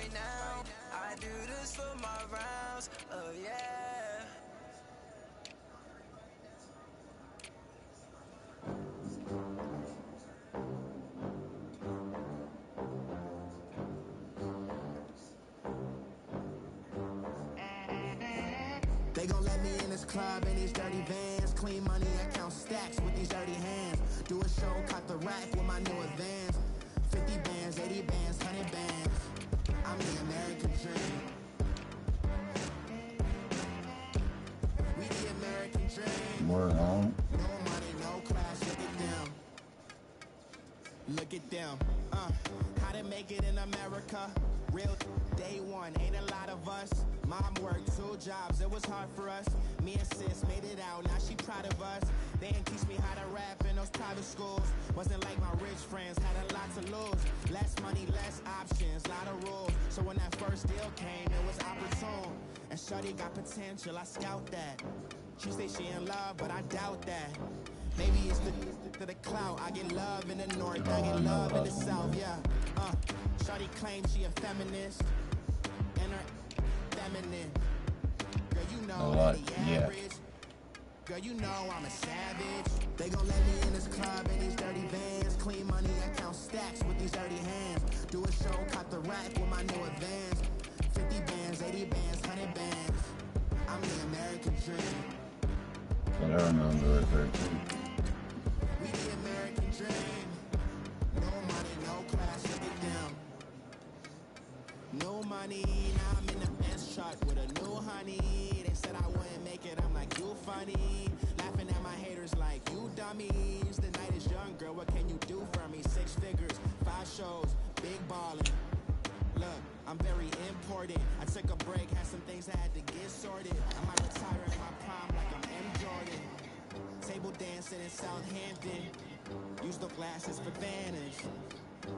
right now. I do this for my rounds, oh yeah. They gon' let me in this club in these dirty vans. Clean money, I count stacks with these dirty hands. Do a show, cut the rack with my new advance. 50 bands, 80 bands, 100 bands. I'm the American dream. We the American dream. Word on. No money, no class, look at them. Look at them. How to make it in America? Real day one, ain't a lot of us. Mom worked 2 jobs, it was hard for us. Me and sis made it out, now she proud of us. They didn't teach me how to rap in those private schools. Wasn't like my rich friends, had a lot to lose. Less money, less options, lot of rules. So when that first deal came, it was opportune. And shorty got potential, I scout that. She say she in love, but I doubt that. Maybe it's the clout. I get love in the north, I get love in the south, yeah. Shorty claims she a feminist, and her feminine. Girl, you know I'm the average. Girl, you know I'm a savage. They gon' let me in this club in these dirty vans. Clean money, I count stacks with these dirty hands. Do a show, cut the rack with my new advance. 50 bands, 80 bands, 100 bands. I'm the American dream. But I remember it there too. We the American dream. No money, no class, look at them. No money, now I'm in the Benz truck with a new honey. They said I wouldn't make it, I'm like, you funny. Laughing at my haters like, you dummies. The night is young, girl, what can you do for me? 6 figures, 5 shows, big ballin'. Look, I'm very important. I took a break, had some things I had to get sorted. I might retire in my prime like I'm M. Jordan. Table dancing in Southampton. Use the glasses for Vanish.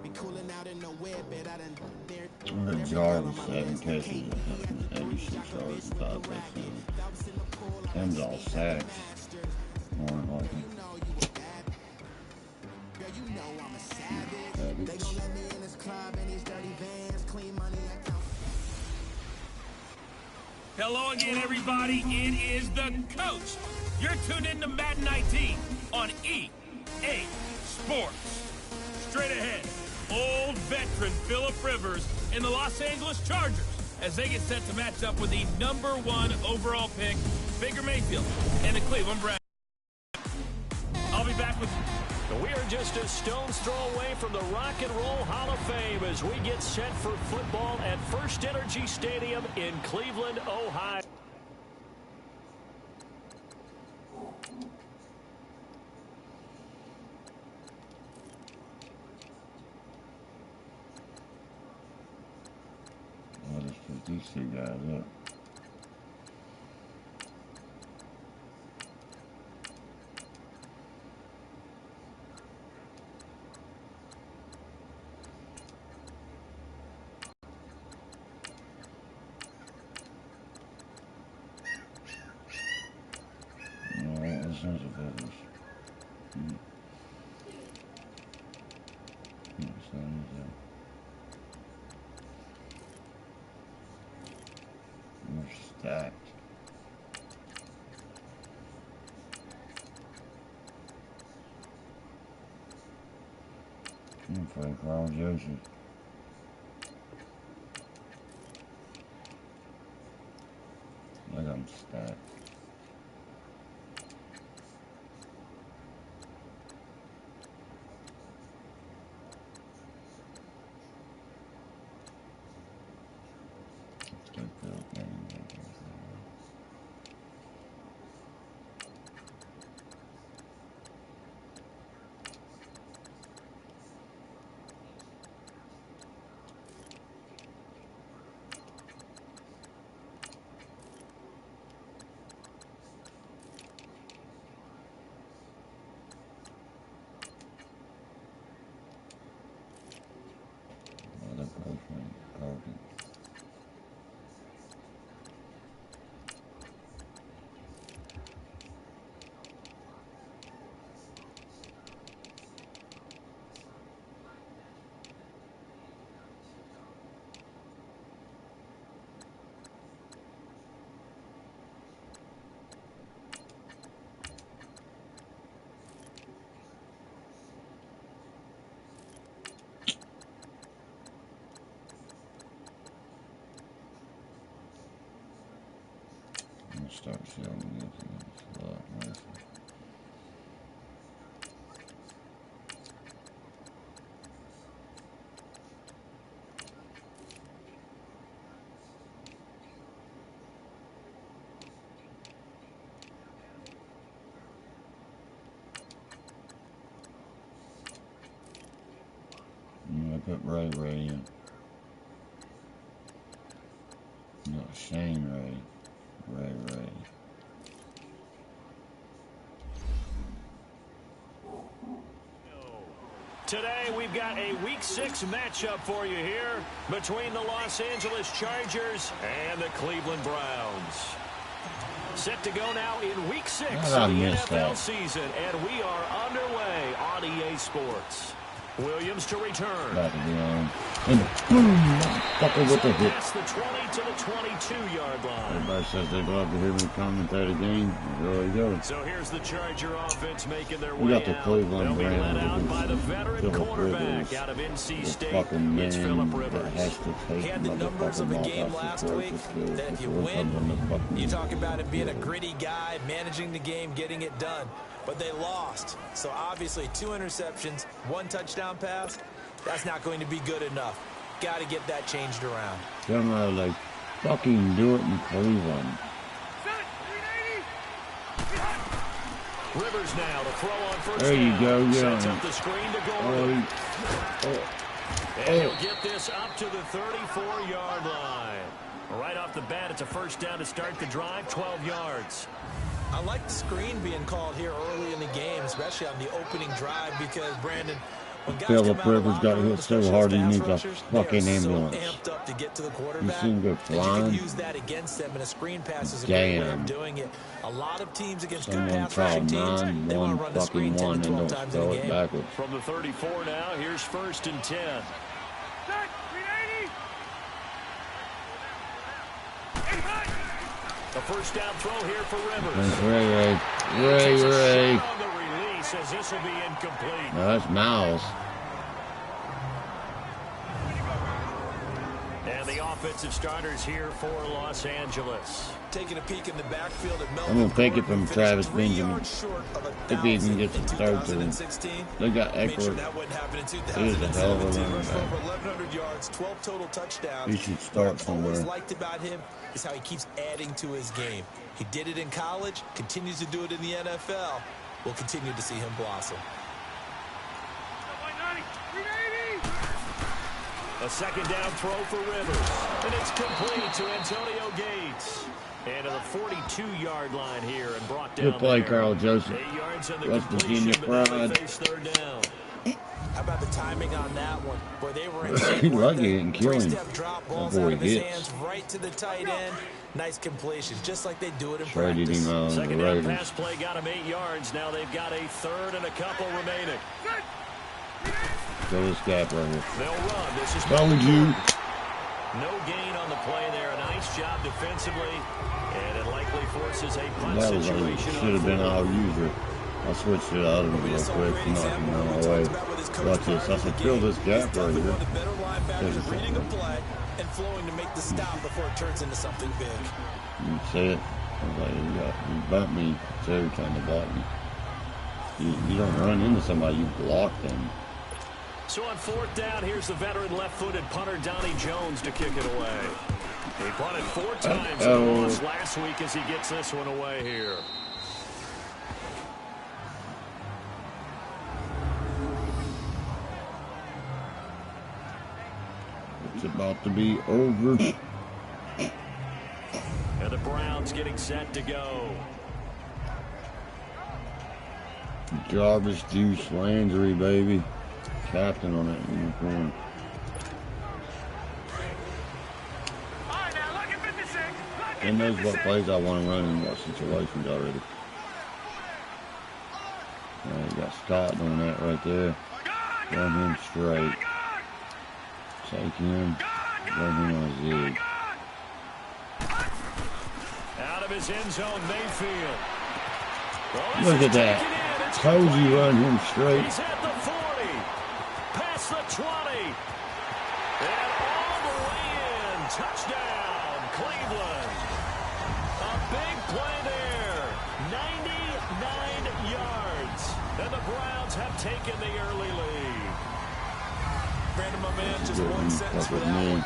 Be cooling out in the whip, it out in there. The jar was 7 catches, 86 yards, 5 touchdowns. Tim's all sacks. More like him. Girl, you know I'm a savage. They gon' let me in this club in these dirty vans. Clean money, I count. Hello again, everybody. It is the coach. You're tuned in to Madden 19 on EA Sports. Straight ahead, old veteran Phillip Rivers and the Los Angeles Chargers as they get set to match up with the #1 overall pick, Baker Mayfield, and the Cleveland Browns. I'll be back with... We are just a stone's throw away from the Rock and Roll Hall of Fame as we get set for football at First Energy Stadium in Cleveland, Ohio. I'll just put these 2 guys up. Alright, this one's a feathers. We're stacked. Frank Ron Joseph. I got him stacked. Let's get Bill Gaming. start showing me a lot nicer. I put Ray in. No, Shane Ray. Ray. Today we've got a Week 6 matchup for you here between the Los Angeles Chargers and the Cleveland Browns. Set to go now in Week 6 of the NFL season, and we are underway on EA Sports. Williams to return. Back again. And boom! Fucker with the hit. Past the 20 to the 22-yard line. Everybody says they'd love to hear me commentate a game. There we go. So here's the Charger offense making their We way got the Cleveland They'll be led out Browns by the veteran Phillip quarterback Rivers. out of NC The State. fucking It's man Phillip that Rivers. has to take He had the numbers of a game last week, that if you win, you talk about it being a gritty guy, managing the game, getting it done. But they lost. So obviously 2 interceptions, 1 touchdown pass, that's not going to be good enough. Got to get that changed around. Don't know, like, fucking do it in Cleveland. Rivers now to throw on first There you down. go, yeah. Sets up the screen to Gordon. And he'll get this up to the 34-yard line. Right off the bat, it's a first down to start the drive, 12 yards. I like the screen being called here early in the game, especially on the opening drive, because, Brandon, when guys Phillip Rivers got hit so hard he needs a fucking ambulance. Amped up to get to the You quarterback. see him go flying? You can use that against them, and a screen pass is a Damn. great way of doing it. A lot of teams against good Someone pass rushing called teams, they want to run the screen 10 to 12 times in a game. backwards. From the 34 now, here's 1st and 10. A first down throw here for Rivers. Ray. On the release as this will be incomplete. No, that's Miles. And the offensive starters here for Los Angeles. Taking a peek in the backfield at I'm going to take it from Travis 3 Benjamin. yards short of If he can get some third to him. 2016. They got Made sure Eckler. that wouldn't happen in He is a hell of a 2017. running Rushed for back. over 1,100 yards, 12 total touchdowns. He should start What I've always somewhere. liked about him is how he keeps adding to his game. He did it in college, continues to do it in the NFL. We'll continue to see him blossom. A second down throw for Rivers. And it's complete to Antonio Gates. And to the 42-yard line here and brought down. Good play, there. Carl Joseph. 8 yards on the West completion, Virginia but now they pride. face 3rd down. How about the timing on that one? Boy, they were in He lucky he didn't kill him. 3-step drop, balls That boy out of his hits. hands right to the tight end. Nice completion, just like they do it in Traded practice. him out on Second the down Raiders. pass play got him 8 yards. Now they've got a 3rd and a couple remaining. Go this gap right here. They'll run. This is Told you. no gain on the play there. A nice job defensively. And it likely forces a punt That was situation. should have been our user. I switched it out of him real quick. Nothing on my way. Watch this. I said, fill this gap right here. There's a Reading a play and flowing to make the stop before it turns into something big. You see it? I was like, you bumped me too, trying to block me. You don't run into somebody, you block them. So on 4th down, here's the veteran left-footed punter Donnie Jones to kick it away. He punted 4 times and lost last week as he gets this one away here. It's about to be over. And the Browns getting set to go. Jarvis Juice Landry, baby. Captain on that uniform. He knows what plays I want to run in what situations already. You got Scott doing that right there. Run him straight. Take him. Run him on a zig. Out of his end zone, Mayfield. Look at that. Told you run him straight. He's at the 40. Past the 20. And all the way in. Touchdown, Cleveland. A big play there. 99 yards. And the Browns have taken the early lead. Brandon, my man, just one sentence for that one.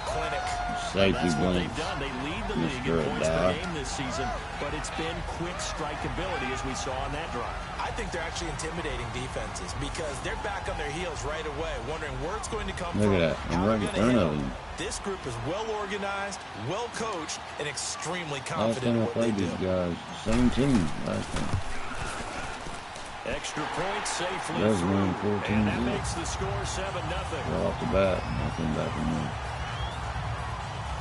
Clinic. Safety They've done. They lead the league in points per game this season, but it's been quick strikeability as we saw on that drive. I think they're actually intimidating defenses because they're back on their heels right away, wondering where it's going to come from. Look at that. I'm right in front of him. This group is well organized, well coached, and extremely Last confident time I in what they played do. these guys, same team last time. Extra point safely That's through, winning 14 and that zero. makes the score 7-0. Right off the bat, nothing back in there.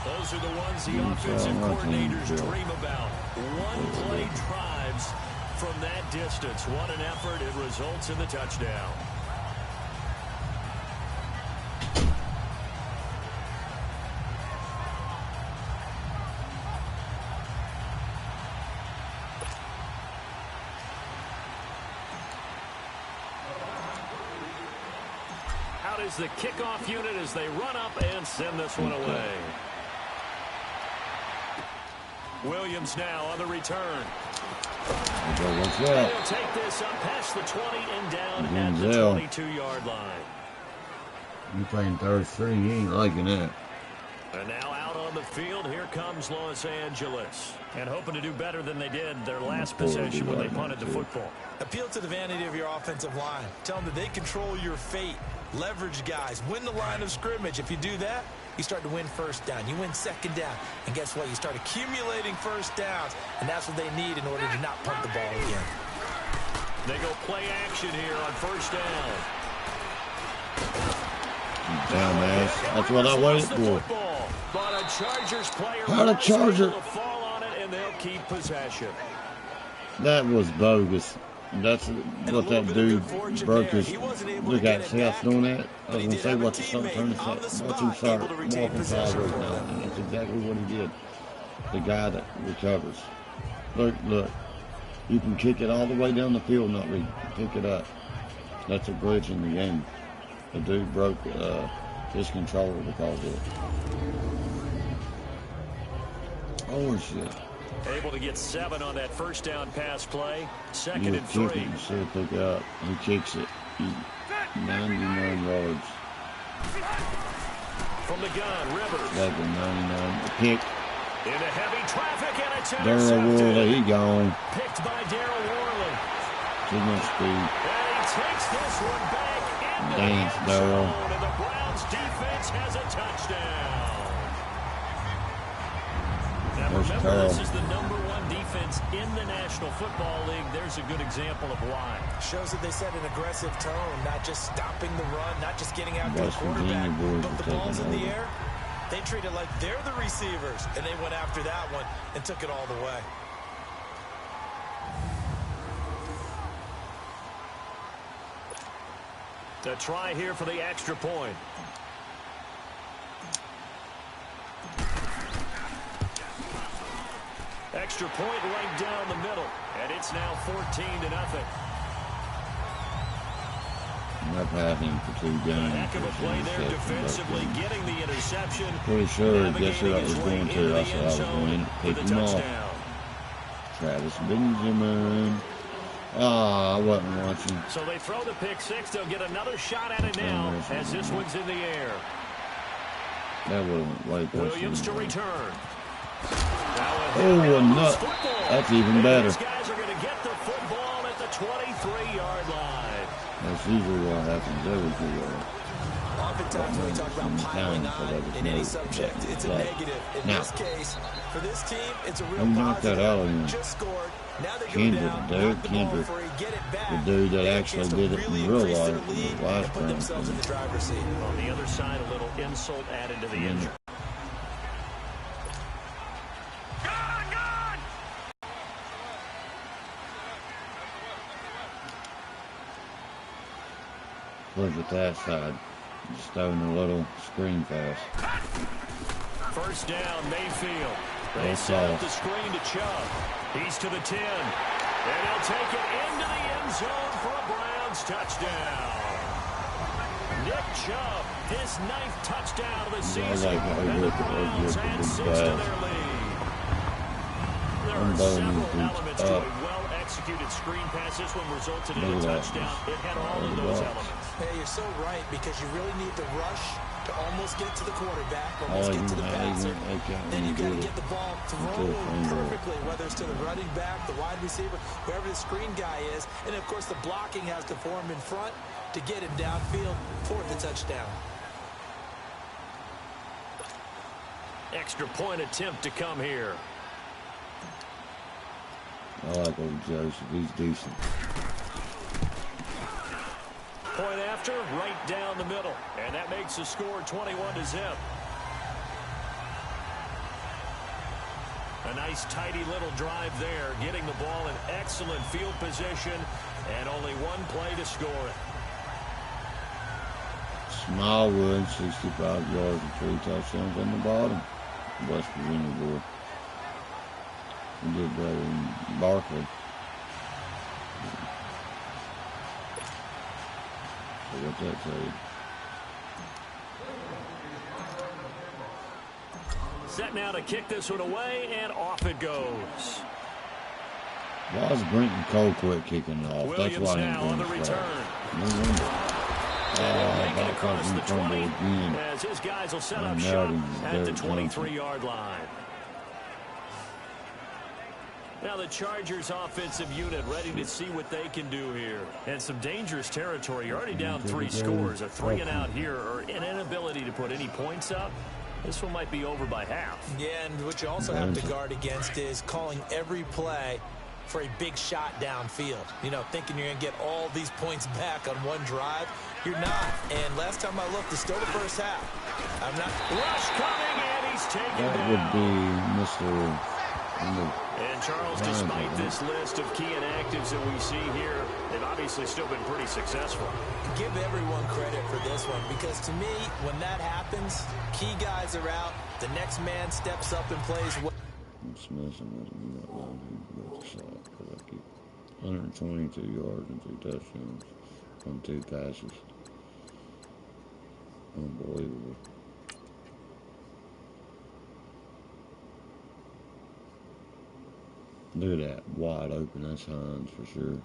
Those are the ones the Yeah, offensive so coordinators nothing, dream about. One-play drives from that distance. What an effort. It results in the touchdown. Out is the kickoff unit as they run up and send this one away. Williams now on the return. They'll take this up past the 20 and down at the 22-yard line. You playing third string, you ain't liking that. And now out on the field, here comes Los Angeles. And hoping to do better than they did their last possession when they punted the football. Appeal to the vanity of your offensive line. Tell them that they control your fate. Leverage guys. Win the line of scrimmage. If you do that, you start to win first down. You win second down. And guess what? You start accumulating first downs. And that's what they need in order to not punt the ball again. They go play action here on first down. Dumbass. That's what I waited for. But a Chargers player How the Charger fall on it, and they'll keep possession. That was bogus. That's what that dude broke his. Look at see how it's doing that. I was gonna say what the son turned to say. What you saw walking sideways now. And that's exactly what he did. The guy that recovers. Look. You can kick it all the way down the field, not really pick it up. That's a glitch in the game. The dude broke his controller because of it. Oh shit. Able to get 7 on that first down pass play. Second You and kick 3. it instead of pick it up. He kicks it. 99 yards. From the gun, Rivers. That's a 99. Pick. Into heavy traffic, and it's Darryl intercepted. Worley, he gone. Picked by Darryl Worley. Too much speed. And he takes this one back into Dance, the end Darryl. zone, and the Browns defense has a touchdown. Now There's remember, Carl. this is the #1 defense in the National Football League. There's a good example of why. Shows that they set an aggressive tone, not just stopping the run, not just getting after the West Virginia quarterback, boys but are the ball's in taking the over. air. They treat it like they're the receivers, and they went after that one and took it all the way. A try here for the extra point. Extra point right down the middle, and it's now 14-0. I've had him for 2 games. Heck of a play there defensively, getting the interception. Pretty sure guess what I navigating was his way going into to. the I said I end was zone going to pick for the him off. touchdown. Travis Benjamin. Ah, I wasn't watching. So they throw the pick 6. They'll get another shot at it now as this one's in the air. That wasn't way past Williams to him. return. Oh, a nut. That's even better. These guys are going to get the football at the 23-yard line. That's usually what happens every year. Oftentimes when we talk about piling on in any subject, it's a negative. In Now, this case, for this team, it's a real who knocked that out of him? Just scored. Now they go Kendrick, down, Derek knock the ball Kendrick, before you get it back. the dude that They get a actually chance to did it really in real increase their life in lead the last and put themselves in the driver's seat. On the other side, a little insult added to the injury. Look at that side. Just throwing a little screen pass. First down, Mayfield. They That's set up all. the screen to Chubb. He's to the 10. And he'll take it into the end zone for a Browns touchdown. Nick Chubb, his 9th touchdown of the season. I like how he And the ripped it. Browns Ripped it add big 6 to pass. their lead. there are several elements to a well-executed screen pass. This one resulted in a touchdown. It had all of those elements. Hey, you're so right, because you really need to rush to almost get to the quarterback, almost get to the passer. Then you got to get the ball thrown perfectly, whether it's to the running back, the wide receiver, whoever the screen guy is. And, of course, the blocking has to form in front to get him downfield for the touchdown. Extra point attempt to come here. I like old Joseph. He's decent. Point after, right down the middle. And that makes the score 21-0. A nice, tidy little drive there, getting the ball in excellent field position, and only one play to score it. Smallwood, 65 yards and 3 touchdowns on the bottom. West Virginia boy. He did better than Barkley. So what's that say? Set now to kick this one away, and off it goes. Why is Brenton Colquitt kicking off? Williams That's why now on the return. Making it across the 20, as his guys will set up shop at the 23-yard line. Now the Chargers offensive unit ready to see what they can do here. And some dangerous territory. You're already down 3 scores. A 3 and out here, or an inability to put any points up. This one might be over by half. Yeah, and what you also have to guard against is calling every play for a big shot downfield. You know, thinking you're going to get all these points back on one drive. You're not. And last time I looked, it's still the first half. I'm not. Rush coming, and he's taken down. That would be Mr. And Charles, despite this list of key inactives that we see here, they've obviously still been pretty successful. Give everyone credit for this one, because to me, when that happens, key guys are out, the next man steps up and plays well. Smith got the shot. 122 yards and 2 touchdowns on 2 passes. Unbelievable. Look at that, wide open. That's Hines for sure.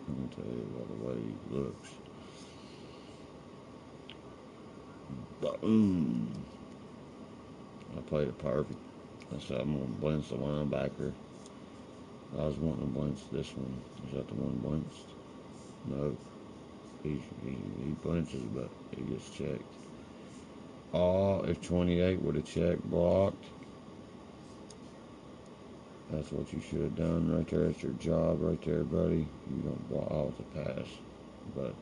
I'm gonna tell you by the way he looks. Boom. I played it perfect. I said I'm gonna blitz the linebacker. I was wanting to blitz this one. Is that the one blitzed? No. He blinches, but he gets checked. Oh, if 28 would have checked, blocked. That's what you should have done right there. That's your job right there, buddy. You don't block out the pass, but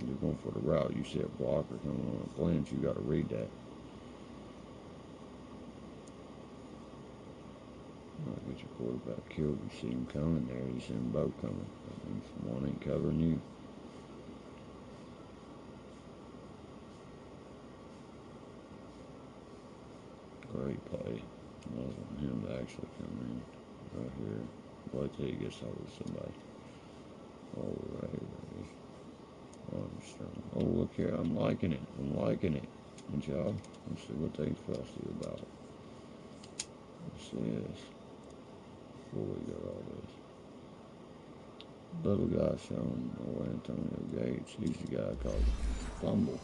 you're going for the route. You see a blocker coming on a blitz, you got to read that. I'll get your quarterback killed. You see him coming there. You see them both coming. That means one ain't covering you. Great play. I was wanting him to actually come in. Right here. Wait till he gets over somebody. Oh, right here. Armstrong. Oh, look here. I'm liking it. I'm liking it. Good job. Let's see what they fussy about. Let's see this. Before we got all this. Little guy showing old Antonio Gates. He's the guy called Fumble.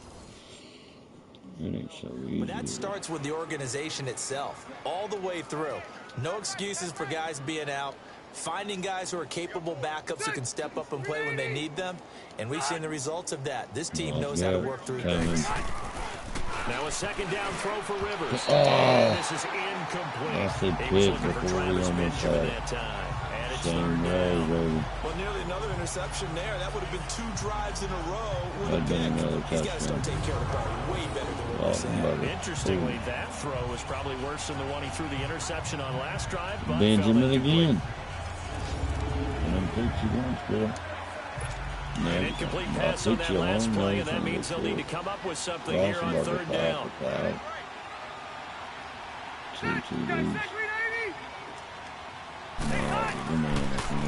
It ain't so easy. But that starts with the organization itself, all the way through. No excuses for guys being out. Finding guys who are capable backups who can step up and play when they need them. And we've seen the results of that. This team knows how to work through things. Now a second down throw for Rivers. Oh, and this is incomplete. That's a bit before we almost that time. And it's same way, baby. Well, nearly another interception there. That would have been 2 drives in a row. That'd been another He's got to start taking care of the ball way better than what we're saying. Interestingly, that throw was probably worse than the one he threw the interception on last drive. Benjamin again. And I'm picks you once, boy. An incomplete pass on that last play, and that means they'll need to come up with something here on 3rd down. 2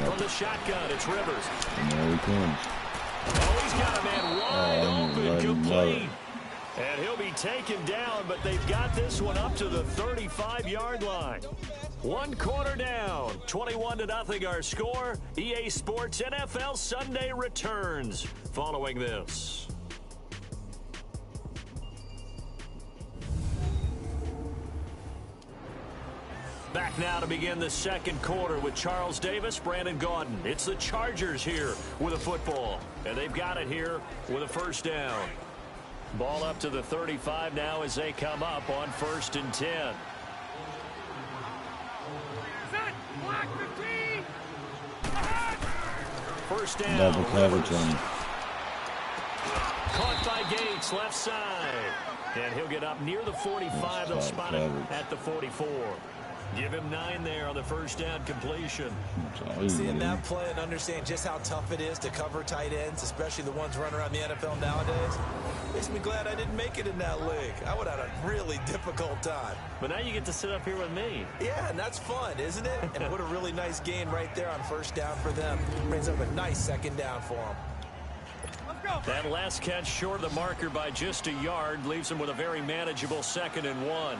From the shotgun, it's Rivers. And there he comes. Oh, he's got a man wide open, complete. And he'll be taken down, but they've got this one up to the 35-yard line. One quarter down, 21-0 our score. EA Sports NFL Sunday returns following this. Back now to begin the second quarter with Charles Davis, Brandon Gaudin. It's the Chargers here with a football, and they've got it here with a first down. Ball up to the 35 now as they come up on 1st and 10. First down. Double coverage on him. Caught by Gates, left side. And he'll get up near the 45. They'll spot it at the 44. Give him 9 there on the first down completion. Seeing that play and understand just how tough it is to cover tight ends, especially the ones running around the NFL nowadays, makes me glad I didn't make it in that league. I would have had a really difficult time. But now you get to sit up here with me. Yeah, and that's fun, isn't it? And what a really nice gain right there on first down for them. Brings up a nice second down for them. That last catch short of the marker by just a yard leaves them with a very manageable 2nd and 1.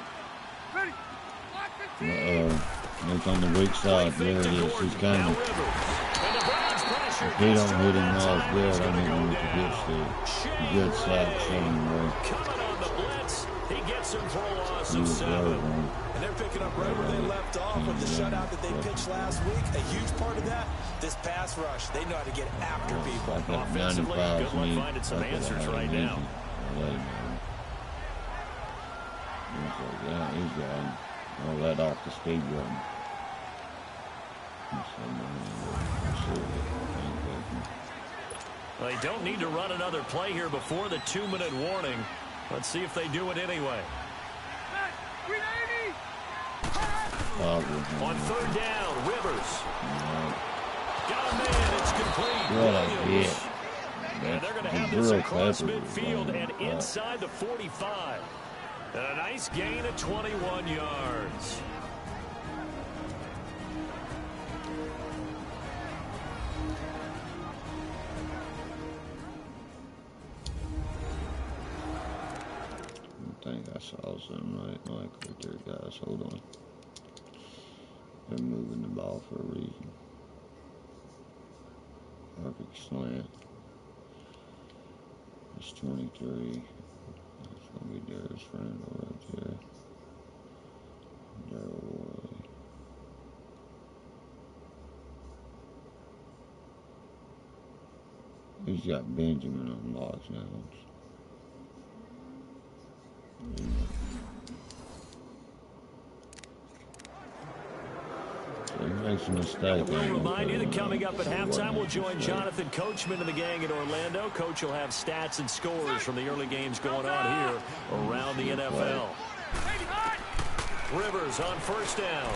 It's on the weak side. There it is. He's coming. If he don't hit him off good, I mean, we could get to good sack somewhere. Coming on the blitz, he gets him for a loss of 7. And they're picking up right where they left off with the shutout that they pitched last week. A huge part of that, this pass rush. They know how to get after people. Offensively, good one finding some answers right now. Yeah, he's got him. I'll let off the speed button. They don't need to run another play here before the 2-minute warning. Let's see if they do it anyway. On 3rd down, Rivers. Got a man, it's complete. Williams. And they're going to have this across midfield and inside the 45. And a nice gain of 21 yards. I think I saw something right there, guys. Hold on. They're moving the ball for a reason. Perfect slant. It's 23. It's gonna be Darius Randall right there. Darryl. He's got Benjamin on locks now. So he makes a mistake. We'll remind you that coming up at halftime, we'll join Jonathan Coachman and the gang in Orlando. Coach will have stats and scores from the early games going on here around the NFL. Rivers on 1st down.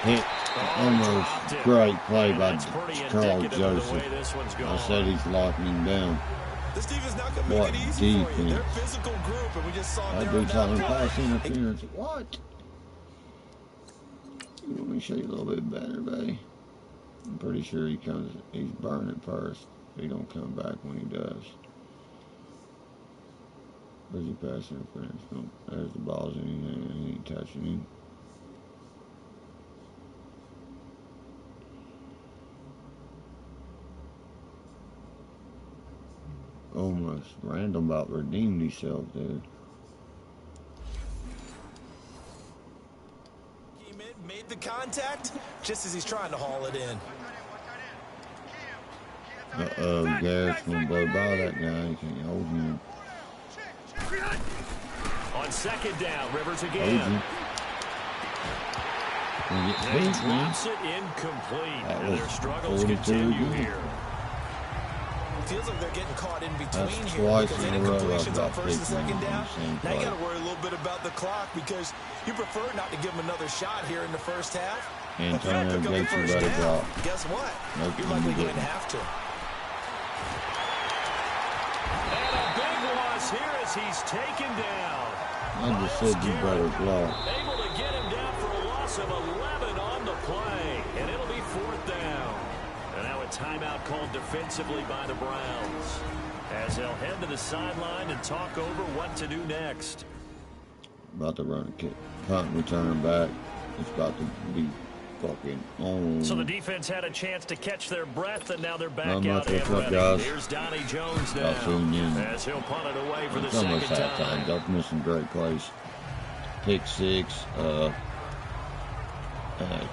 Hit. Almost great play by Charles Joseph. I said he's locking him down. This defense not going to make it easy for you. They're a physical group, and we just saw I do talking pass interference. What? You want me to show you a little bit better, buddy? I'm pretty sure he's burning first. He don't come back when he does. Where's he pass interference from? There's the ball's in his hand. He ain't touching him. Almost. Randall about redeemed himself there. Made the contact just as he's trying to haul it in. Garrett's gonna blow by that guy. He can't hold him. On 2nd down, Rivers again. He drops it incomplete. And their struggles continue here. Feels like they're getting caught in between That's here twice because in a row incompletions on I've 1st and 2nd down. Now you play. got to worry a little bit about the clock because you prefer not to give them another shot here in the first half. Antonio Gates you better drop. Guess what? Nope, You're likely going to have to. And a big loss here as he's taken down. I just said you better block. Able to get him down for a loss of 11 on the play. And it'll be 4th down. And now a timeout called defensively by the Browns as they'll head to the sideline and talk over what to do next. About to run a kick, punt, return back. It's about to be fucking on. So the defense had a chance to catch their breath, and now they're back Not out much. and What's up, ready. guys? Here's Donnie Jones Y'all now, tuned in. as he'll punt it away for the It's second almost halftime. time. Y'all missing great plays. Pick 6.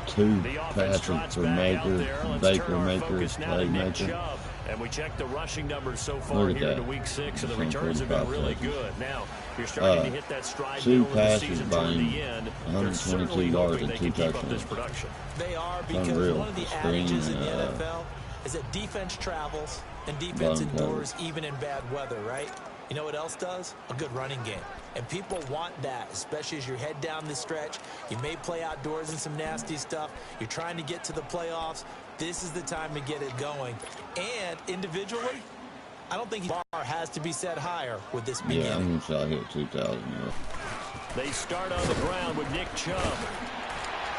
2 passes for Baker, playmaker. And we check the rushing numbers so far here in week 6, and the returns have been really good. Now, you're starting to hit that stride 2 middle of the passes season by toward him, the end. 122 yards and 2 touchdowns. They are, because Unreal. one of the adages in the NFL is that defense travels and defense endures even in bad weather, right? You know what else does? A good running game. And people want that, especially as you head down the stretch. You may play outdoors in some nasty stuff. You're trying to get to the playoffs. This is the time to get it going. And individually, I don't think the bar has to be set higher with this beginning. Yeah, I'm going to say I hit 2,000. They start on the ground with Nick Chubb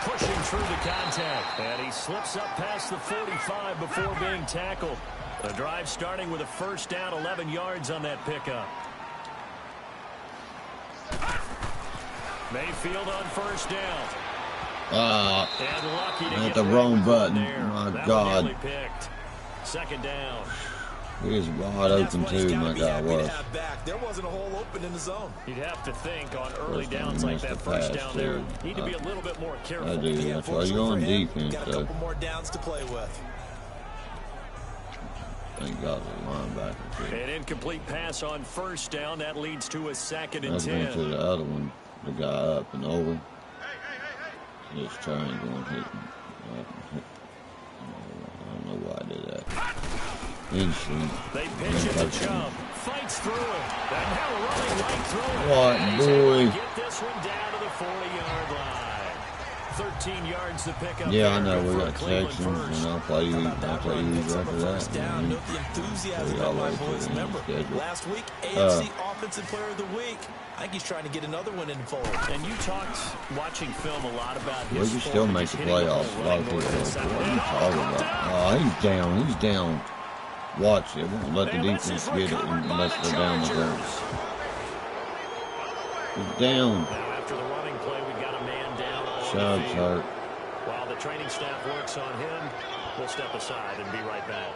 pushing through the contact. And he slips up past the 45 before being tackled. The drive starting with a first down, 11 yards on that pickup. Mayfield on first down. And lucky to hit get the wrong button. there. My That God. one nearly picked. Second down. He is wide open too, my God was. There wasn't a hole open in the zone. You'd have to think on early First down, downs like missed that the first pass, down there, too. need to be a little bit more careful. I do. That's why you're on defense, Got a though. couple more downs to play with. Thank God for the linebacker, too. An incomplete pass on first down. That leads to a 2nd and Let's go 10. to the other one. The guy up and over. Just triangle and hit him. I don't know why I did that. Instant. They pitch it to Chubb. Fights through it. And now running right through it. What, And he's able to boy? get this one down to the 40-yard line. 13 yards to pick up. Yeah, I know. there We for got Cleveland Texans, first. and I'll play you after that. Down, note the enthusiasm of my boys. Remember, last week, AFC Offensive Player of the Week. I think he's trying to get another one in the fold. And you talked, watching film, a lot about We his can form still and make just the hitting playoffs. ball A lot of right people north go, and what are you south. talking about? Oh, he's down. He's down. Watch it. Won't let the defense get it unless they're down the field. He's down. Now, after the running play, we've got a man down on Chubb's the field. hurt. While the training staff works on him, we'll step aside and be right back.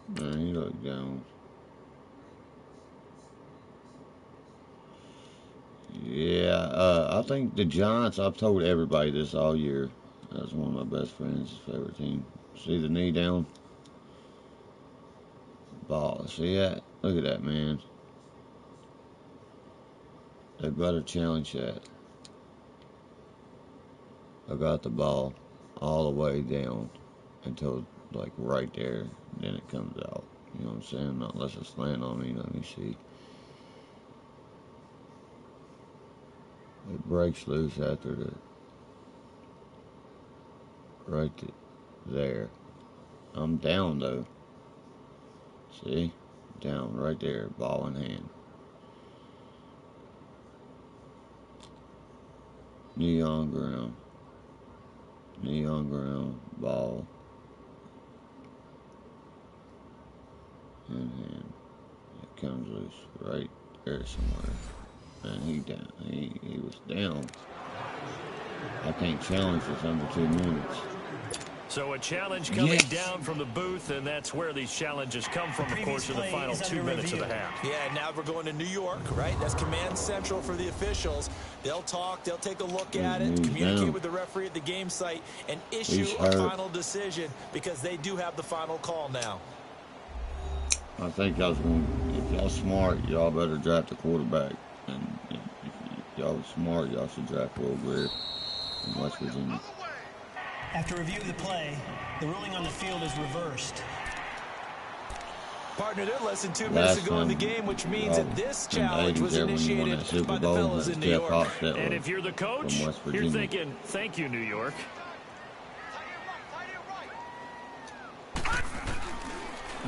Man, he looked down. Yeah, I think the Giants, I've told everybody this all year. That's one of my best friends' favorite team. See the knee down? Ball. See that? Look at that, man. They better challenge that. I got the ball all the way down until like right there, and then it comes out. You know what I'm saying? Not unless it's laying on me. Let me see. It breaks loose after the right there. I'm down though. See? Down right there, ball in hand. Knee on ground. Knee on ground, ball in hand. It comes loose right there somewhere. Man, he down. He was down. I can't challenge this under 2 minutes. So a challenge coming down from the booth, and that's where these challenges come from, of course, in the final 2 minutes of the half. Yeah, now we're going to New York, right? That's command central for the officials. They'll talk, they'll take a look at it, communicate with the referee at the game site, and issue a final decision because they do have the final call now. I think y'all going. If y'all smart, y'all better draft a quarterback. And if y'all smart, y'all should draft Will Greer from West Virginia. After review of the play, the ruling on the field is reversed. Partner, they're less than 2 minutes ago in the game, which means that this challenge was initiated by the fellas in New York. And if you're the coach, you're thinking, thank you, New York.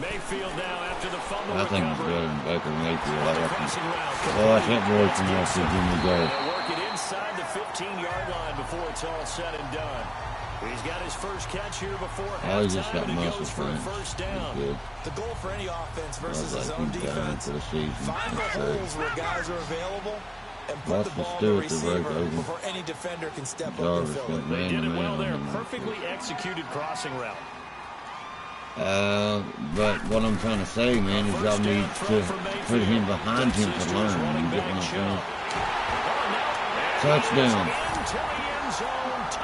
Mayfield now after the fumble I think he's recovery. better than Baker Mayfield. I reckon. Crossing route. Watch that boy from West Virginia go. They'll work it inside the 15-yard line before it's all said and done. He's got his first catch here before Oh, he just halftime, got and he muscle goes for a friends. first That's down. good. The goal for any offense I versus was his like, own he's done defense, for the season. find the That's holes it. where guys are available and put Watch the the ball in the Stewart, the receiver break over. before any defender can step up and Jarvis fill went it. They did it well there. man-to-man. Perfectly executed crossing route. But what I'm trying to say, man, is y'all need to put him behind him to learn. You get what I'm saying? Touchdown.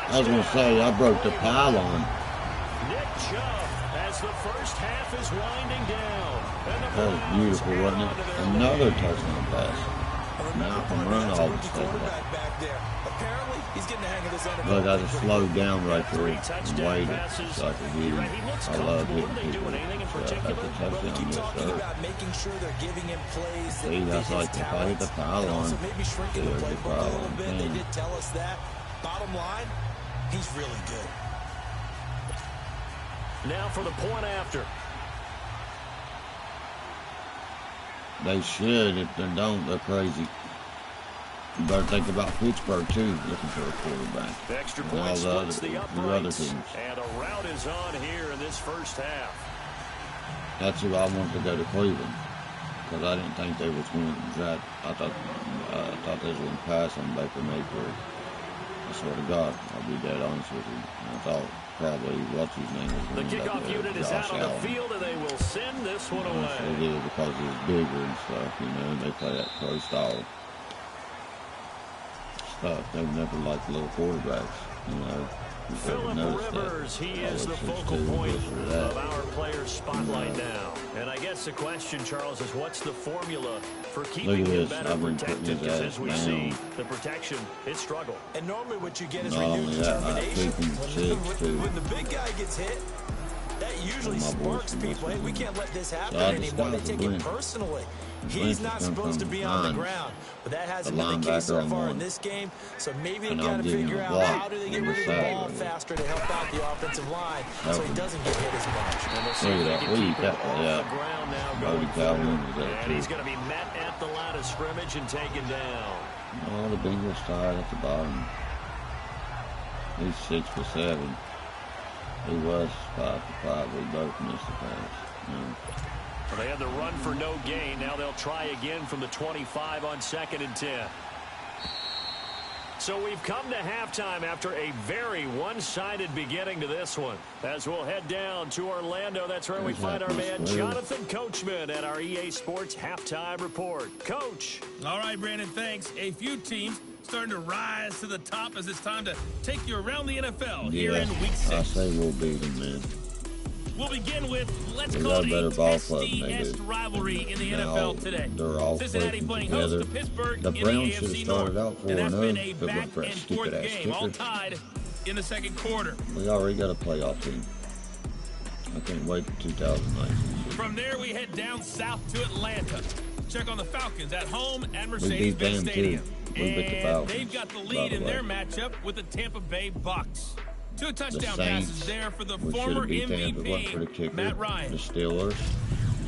I was going to say, I broke the pylon. Nick Chubb as the first half is winding down. That was beautiful, wasn't it? Another touchdown pass. Now I can run all the stuff. Back there. Apparently, he's getting the hang of this NFL. Look, I just slowed down right there and waited so I could hit him. I love hitting people at the touchdown. Yes, Talking sir. about making sure they're giving him plays that See, that's fit his like if I hit talents, the and pylon, also maybe shrinking the there's the playbook a little pylon. bit. They Man. did tell us that. Bottom line, he's really good. Now for the point after. They should. If they don't, they're crazy. You better think about Pittsburgh, too, looking for a quarterback. Extra And all point the splits the other uprights. teams. And a route is on here in this first half. That's who I wanted to go to Cleveland. Because I didn't think they was going to draft. I thought they was going to pass on Baker Mayfield. I swear to God, I'll be dead honest with you. I thought probably what's his name was The going to kickoff unit is out on the Allen. field, and they will send this one They away. did it because he was bigger and stuff, you know, and they play that pro style stuff. They've never liked little quarterbacks, you know. You've ever Phillip noticed that. Rivers, he Oh, is the it's focal 6'2", point this or that. of our players' spotlight now. And I guess the question, Charles, is what's the formula for keeping Look at him this. better I've been putting protected? his Because ass as we down. see, the protection, it struggled. And normally what you get is Not renewed only that, I determination. keep him six, too. When the big guy gets hit, that usually My boys sparks from people. Hey, West we Virginia. can't let this happen So I just anymore. They got take the it win. personally. The He's wins not come supposed to from be on the behind. ground, but that hasn't The been the case so linebacker far on in one. this game. So maybe And they've got I'll to give him figure a out block how do they get on the rid of the side ball right there. faster to help out the offensive line so he Help him. doesn't get hit as much. And we'll see if Look they at can that. keep him Look at off that. the ground now Brody going Calvin forward. was there, And too. he's going to be met at the line of scrimmage and taken down. Oh, the Bengals tied at the bottom. He's 6 for 7. He was 5 for 5. We both missed the pass. Well, they had the run for no gain. Now they'll try again from the 25 on 2nd and 10. So we've come to halftime after a very one-sided beginning to this one. As we'll head down to Orlando, that's where we find our man Jonathan Coachman at our EA Sports Halftime Report. Coach. All right, Brandon, thanks. A few teams starting to rise to the top as it's time to take you around the NFL here Yeah, in Week 6. I say we'll beat him, man. We'll begin with, let's We call got a it better a ball club than they testy-est do. rivalry in the Now, NFL today. they're all Cincinnati clicking playing host together. to Pittsburgh The in the Browns should have AFC started North. out And that's 4-0 been a if it wasn't for that back-and-forth stupid-ass game, all kicker. tied in the second quarter. We already got a playoff team. I can't wait for 2019. From there, we head down south to Atlanta. Check on the Falcons at home at We beat Mercedes-Benz them, Stadium. too. We beat the Falcons, They've got the by lead the in way. their matchup with the Tampa Bay Bucks. 2 touchdown Saints, passes there for the we should former have beat them if it wasn't MVP, for the kicker. Matt Ryan. The Steelers.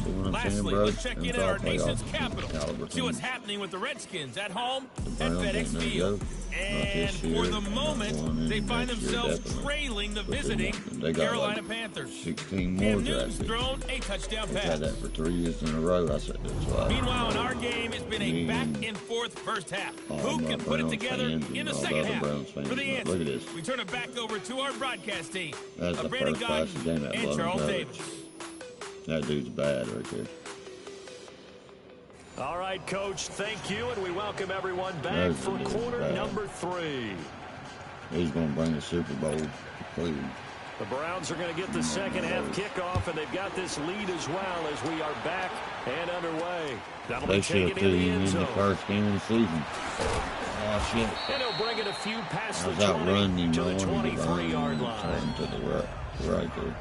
See what I'm saying, Lastly, bro? let's check Them in at all our nation's playoff capital. caliber See what's teams. happening with the Redskins at home The at Browns FedEx ain't no Field. joke. Not And this for year, the not going moment, in they find next year, themselves definitely. trailing the But visiting they got Carolina like Panthers. 16 more Cam draft Newton's picks. thrown a touchdown They've pass. had that for 3 years in a row. I said that's why. Meanwhile, in our game, it's been a Me and back-and-forth first half. all Who my can put it Browns together fans in and the all the second other half? Browns fans, For the look answer, at this. we turn it back over to our broadcast team, That's the Brandon first pass of the game Guyton at and Logan Charles Coverage. Davis. That dude's bad right there. All right, Coach, thank you, and we welcome everyone back That for is quarter bad. number 3. He's going to bring the Super Bowl to Cleveland. The Browns are going to get the second half kickoff, and they've got this lead as well as we are back and underway. That'll They be should have taken threw in the him end in the zone. first game of the season. Oh, shit. And he'll bring it a few past I the was out 20 running him. to I the wanted to run 23-yard him line. and turn to the right there.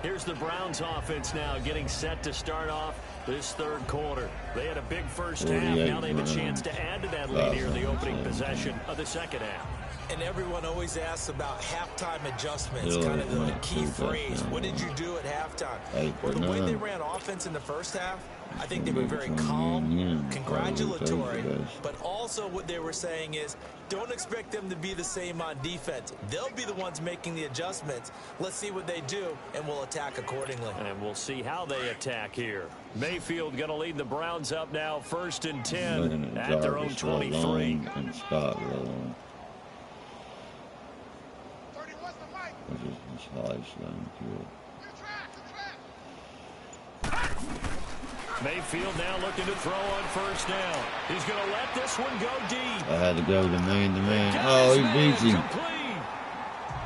Here's the Browns offense now getting set to start off this third quarter. They had a big first half. Now they have a chance to add to that lead here in the opening possession of the second half. And everyone always asks about halftime adjustments, kind of the key phrase. What did you do at halftime? Well, the way they ran offense in the first half, I think they were very calm, congratulatory, but also what they were saying is, don't expect them to be the same on defense. They'll be the ones making the adjustments. Let's see what they do, and we'll attack accordingly. And we'll see how they attack here. Mayfield going to lead the Browns up now, 1st and 10 at their own 23. And Scott rolling. Mayfield now looking to throw on 1st down. He's going to let this one go deep. I had to go to man-to-man. Oh, he beats him.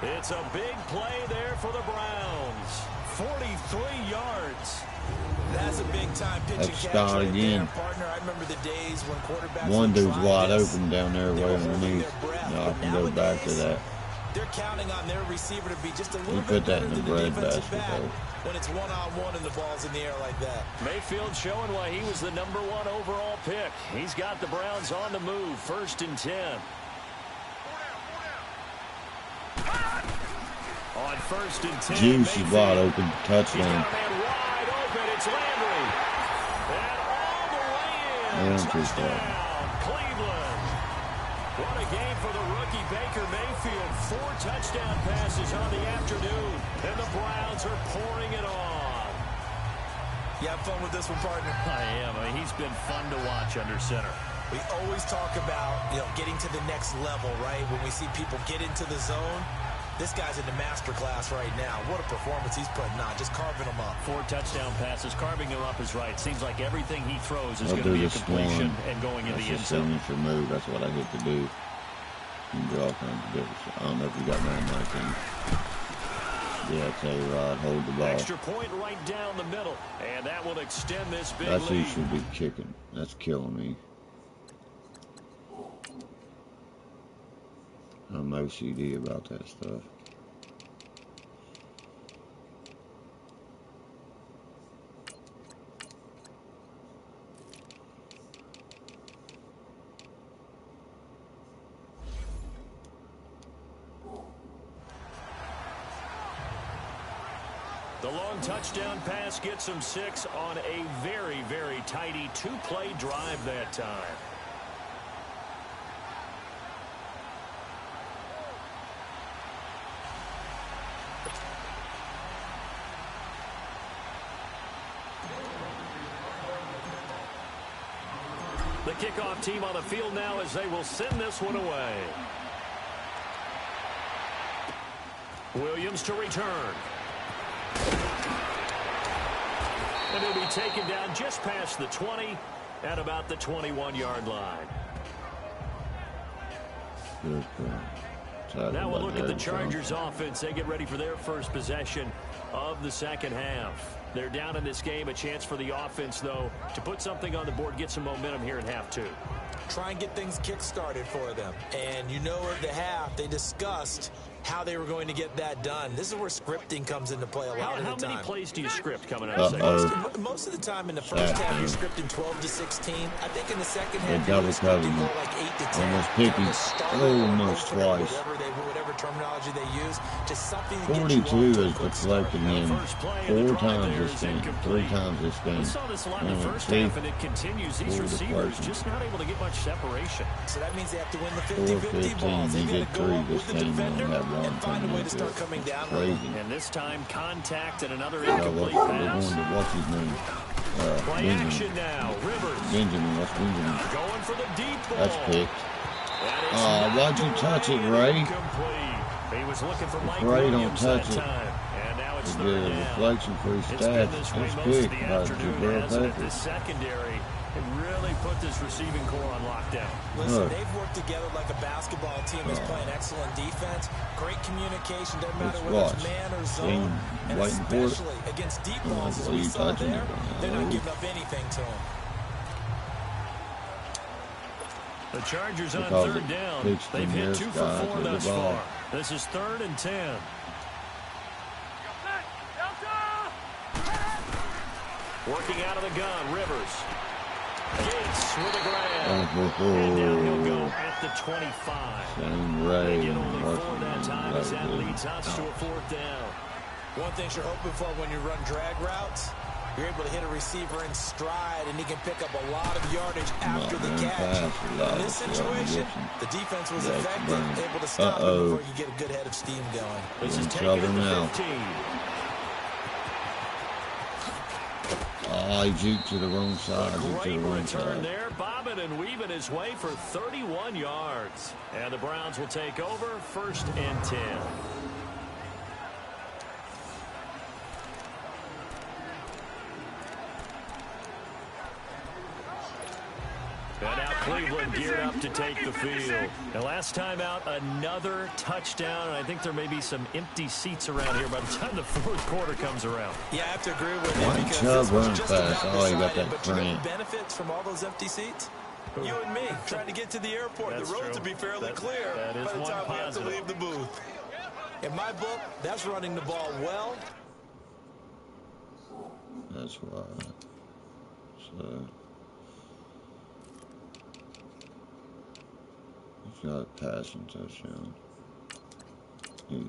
It's a big play there for the Browns. 43 yards. That's a big-time pitching catch right there, partner. I remember the days when quarterbacks one dude's wide open down there way underneath. No, I can go back to that. They're counting on their receiver to be just a little bit better than the defensive back when it's one-on-one and the ball's in the air like that. Mayfield showing why he was the #1 overall pick. He's got the Browns on the move, 1st and 10. On 1st and 10. Juice is wide open, touchdown. Wide open, it's Landry. And all the way in. Touchdown, Cleveland. What a game for the rookie Baker Mayfield. 4 touchdown passes on the afternoon, and the Browns are pouring it on. You have fun with this one, partner? I am. I mean, he's been fun to watch under center. We always talk about, getting to the next level, right? When we see people get into the zone, this guy's in the master class right now. What a performance he's putting on, just carving them up. 4 touchdown passes, carving him up is right. Seems like everything he throws is going to be a completion and going in the end zone. That's a signature move. That's what I hit to do. You can do all kinds of different. I don't know if you got Madden 19. Yeah, it's A-Rod, hold the ball. Extra point right down the middle, and that will extend this big lead. That's who should be kicking. That's killing me. I'm OCD about that stuff. The long touchdown pass gets him 6 on a very, very tidy 2-play drive that time. The kickoff team on the field now as they will send this one away. Williams to return. And he'll be taken down just past the 20 at about the 21-yard line. Now we'll look at the Chargers offense. They get ready for their first possession of the second half. They're down in this game. A chance for the offense, though, to put something on the board, get some momentum here in half 2. Try and get things kick-started for them. And at the half, they discussed how they were going to get that done. This is where scripting comes into play a lot of the time. How many plays do you script coming out of the second? Most of the time in the first half, you're scripting 12 to 16. I think in the second half, you're scripting more like 8 to 10. Almost picking. Almost twice. Whatever terminology they use, just something to 42 is deflected in 4 times this game, 3 times this game. We saw this a lot in the first half, and it continues. These receivers just not able to get much separation. So that means they have to win the 50-50 balls. They got to go up with the defender and find a way to start coming down. And this time, contact and another incomplete pass. What's his name? Play action now. Rivers. Benjamin. What's Benjamin? Going for the deep ball. That's picked. Why'd you touch it, Ray? He was looking for Mike Ray, Williams don't touch it. And now it's third down. Reflection for his stats. That's picked by Jabril This secondary really put this receiving core on lockdown. Listen, they've worked together like a basketball team that's playing excellent defense. Great communication, doesn't matter whether it's man or zone. And especially against deep balls, as we saw there, they're not giving up anything to them. The Chargers on 3rd down. They've hit 2 for 4 thus far. This is 3rd and 10. Working out of the gun, Rivers. Gates with a grab. And now he'll go at the 25. Same They get rain. only 4 that time as that leads us to a 4th down. One thing you're hoping for when you run drag routes, you're able to hit a receiver in stride, and he can pick up a lot of yardage after the catch. In this situation, the defense was effective, able to stop him before you get a good head of steam going. This is taken at the 15. Oh, he juked to the wrong side. Great return there, bobbing and weaving his way for 31 yards. And the Browns will take over 1st and 10. And now Cleveland geared up to take the field. And last time out, another touchdown. And I think there may be some empty seats around here by the time the 4th quarter comes around. Yeah, I have to agree with you because this was just about decided. But you know the benefits from all those empty seats? You and me trying to get to the airport. That's the roads true. will be fairly clear that is by the one time we have to positive. leave the booth. In my book, that's running the ball well. That's why. So. He's got a passing touchdown. He's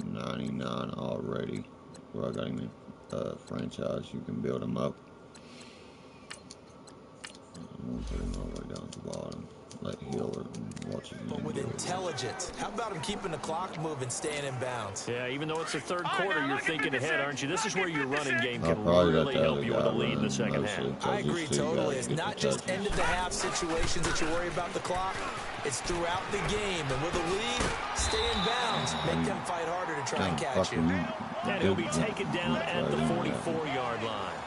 99 already. Well, I got him in franchise. You can build him up. I'm going to put him all the way down to the bottom. Let Hillard watch him. But with intelligence, how about him keeping the clock moving, staying in bounds? Yeah, even though it's the 3rd quarter, you're thinking ahead, aren't you? This is where your running game can really help you with a lead in the 2nd half. I agree totally. It's not just end of the half situations that you worry about the clock. It's throughout the game. And with a lead, stay in bounds. Make them fight harder to try and catch you. And he'll be taken down at the 44-yard line.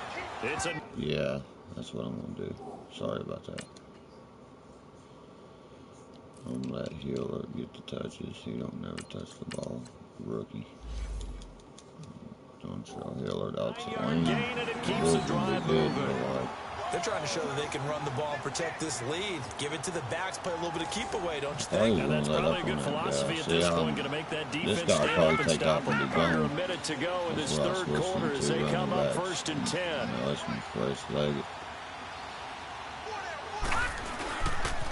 It's a... Yeah, that's what I'm going to do. Sorry about that. I'm going to let Hillard get the touches. He don't never touch the ball. Rookie. Don't show Hillard out to lane. They're trying to show that they can run the ball and protect this lead. Give it to the backs, play a little bit of keep away, don't you think? And that's probably a good philosophy at this point. Going to make that defense stand up and stop him. Under a minute to go in this 3rd quarter as they come up 1st and 10. That's my first leg.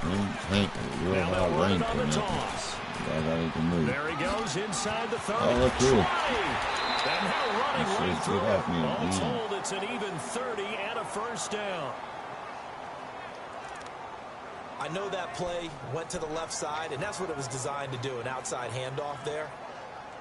Now they'll run it on the toss. There he goes inside the 30. Oh, look here. And now running right through it. All told, it's an even 30 and a 1st down. I know that play went to the left side, and that's what it was designed to do, an outside handoff there.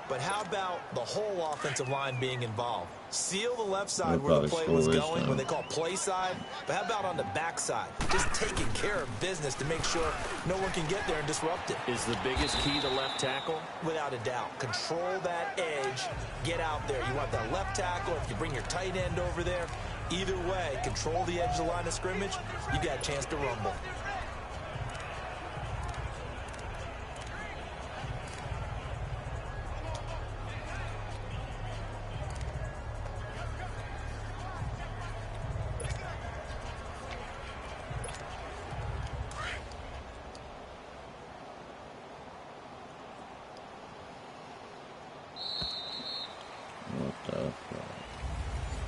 But how about the whole offensive line being involved? Seal the left side where the play was going, what they call play side. But how about on the back side? Just taking care of business to make sure no one can get there and disrupt it. Is the biggest key the left tackle? Without a doubt. Control that edge. Get out there. You want that left tackle. If you bring your tight end over there, either way, control the edge of the line of scrimmage, you got a chance to rumble.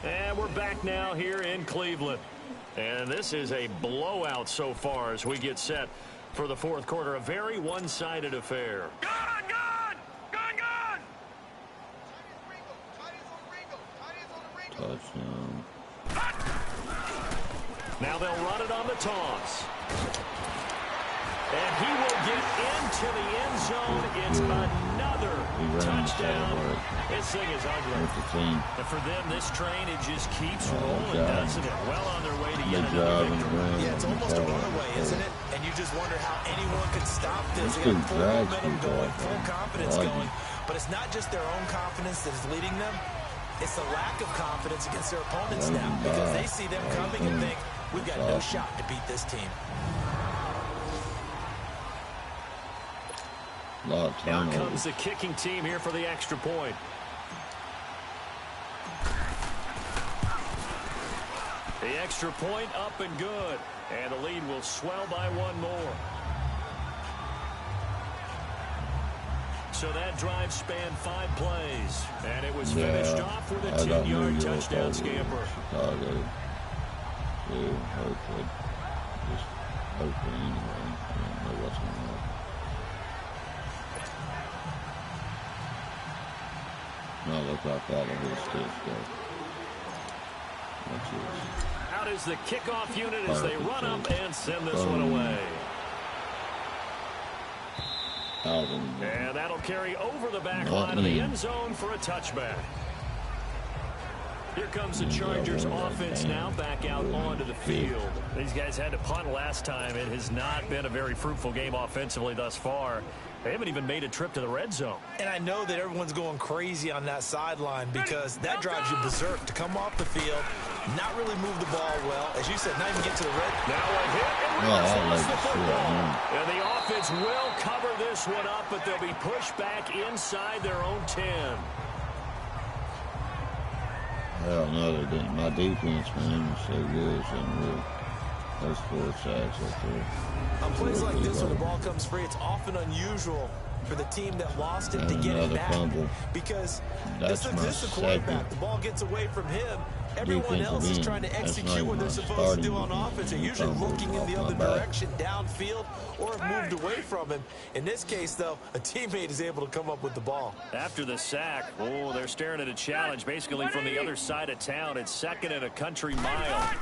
And we're back now here in Cleveland. And this is a blowout so far as we get set for the 4th quarter. A very one-sided affair. Touchdown. Now they'll run it on the toss. And he will get into the end zone. It's another touchdown. This thing is ugly. And for them, this train, it just keeps rolling, doesn't it? Well on their way to get another victory. Yeah, it's almost a runaway, isn't it? And you just wonder how anyone could stop this. They got full momentum going, full confidence going. But it's not just their own confidence that is leading them. It's the lack of confidence against their opponents now. Because they see them coming and think, we've got no shot to beat this team. Now comes the kicking team here for the extra point. The extra point up and good. And the lead will swell by one more. So that drive spanned 5 plays. And it was finished off with a 10-yard touchdown scamper. just open anyway. I don't know what's going on. Now look how far his stiff go. That's it. Out is the kickoff unit as they run up and send this one away. And that'll carry over the back line of the end zone for a touchback. Here comes the Chargers offense now back out onto the field. These guys had to punt last time. It has not been a very fruitful game offensively thus far. They haven't even made a trip to the red zone. And I know that everyone's going crazy on that sideline because that drives you berserk to come off the field, not really move the ball well. As you said, not even get to the red. Now a hit and lost the football. And the offense will cover this one up, but they'll be pushed back inside their own 10. Hell no, they didn't. My defense, man, was so good. So real. Those 4 sacks up there. On plays like this, when the ball comes free, it's often unusual for the team that lost it to get it back. Fumble. Because that's this is the quarterback. The ball gets away from him. Everyone else is trying to execute what they're supposed to do on offense. They're usually looking in the other direction, downfield, or have moved away from him. In this case, though, a teammate is able to come up with the ball. After the sack, they're staring at a challenge basically from the other side of town. It's 2nd and a country mile.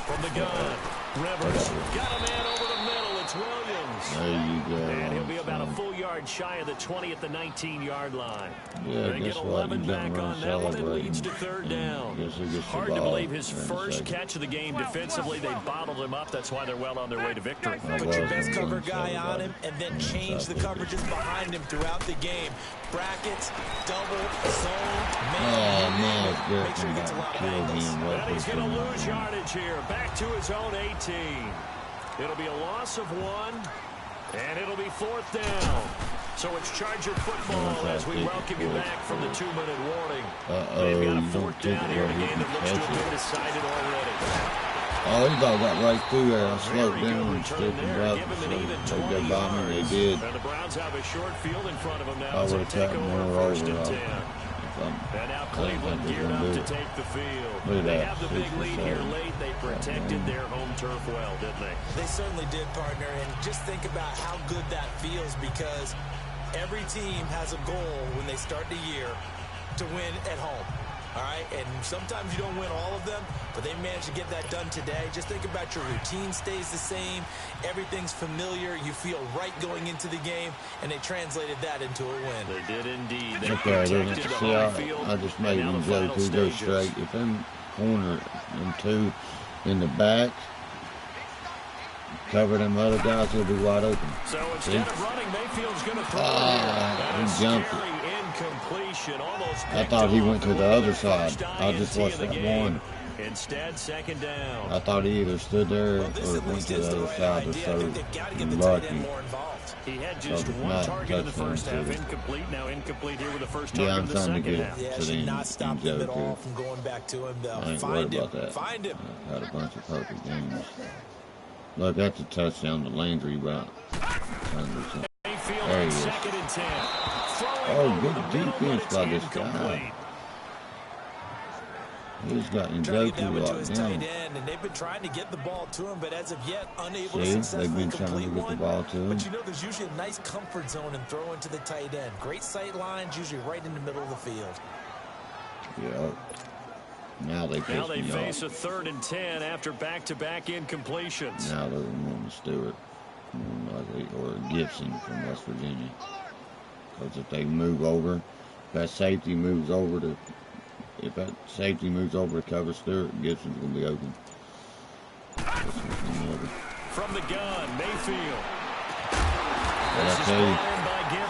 From the gun, Rivers got a man over the middle. It's Williams. There you go. And he'll be about a full yard shy of the 20 at the 19-yard line. Yeah, they get 11 back on that one. It leads to 3rd down. Hard to believe his first catch of the game defensively. They bottled him up. That's why they're well on their way to victory. Put your best cover guy on him and then change the coverages behind him throughout the game. Brackets, double, zone, man. Make sure he gets a lot of angles. And he's going to lose yardage here. Back to his own 18. It'll be a loss of 1, and it'll be 4th down. So it's Charger football as we welcome you back from the 2-minute warning. They've got a 4th down here in a game that looks to have been decided already. Oh, he got right through there. I slowed down and stood and up. So they got by me. They did. And the Browns have a short field in front of them now. I would have taken more over. And now Cleveland geared up to take the field. They have the big lead here late. They protected their home turf well, didn't they? They certainly did, partner. And just think about how good that feels because every team has a goal when they start the year to win at home. All right, and sometimes you don't win all of them, but they managed to get that done today. Just think about your routine stays the same. Everything's familiar. You feel right going into the game, and they translated that into a win. They did indeed. They protected the home field. I just made them go through go straight. If them corner them 2 in the back, cover them other guys, they'll be wide open. So instead of running, Mayfield's going to throw it. He jumped it. I thought he went to the other side. I just watched that one. Instead, 2nd down. I thought he either stood there or went to the other side or so lucky. He had just 1 target in the first half. Incomplete. Now incomplete here with the first target in the second half. Yeah, should not stop him at all from going back to him. I ain't worried about that. Find him. I had a bunch of perfect games. Look, that's a touchdown to Landry about 100%. There he is. Oh, good defense by this guy. He's got Derkie locked down. And they've been trying to get the ball to him, but as of yet, unable to successfully complete one. But you know, there's usually a nice comfort zone in throwing to the tight end. Great sight lines, usually right in the middle of the field. Yeah. Now they face a 3rd and 10 after back-to-back incompletions. Now they're going to Stewart or Gibson from West Virginia. Because if they move over, if that safety moves over to cover Stewart, Gibson's going to be open. From the gun, Mayfield. What I tell you,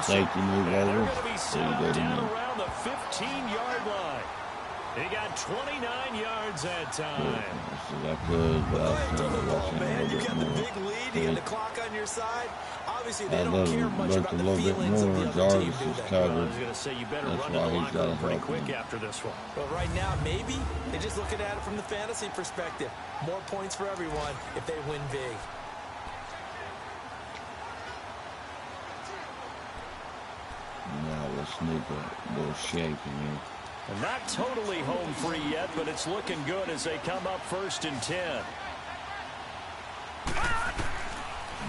safety move over, so you get him down around the 15-yard line. He got 29 yards that time. You got the big lead. You got the clock on your side. Obviously, they don't care much about the feelings of the other team, do they? I was going to say, you better run to the locker room pretty quick after this one. But right now, maybe they're just looking at it from the fantasy perspective. More points for everyone if they win big. Now let's sneak a little shake in here. And not totally home free yet, but it's looking good as they come up 1st and 10.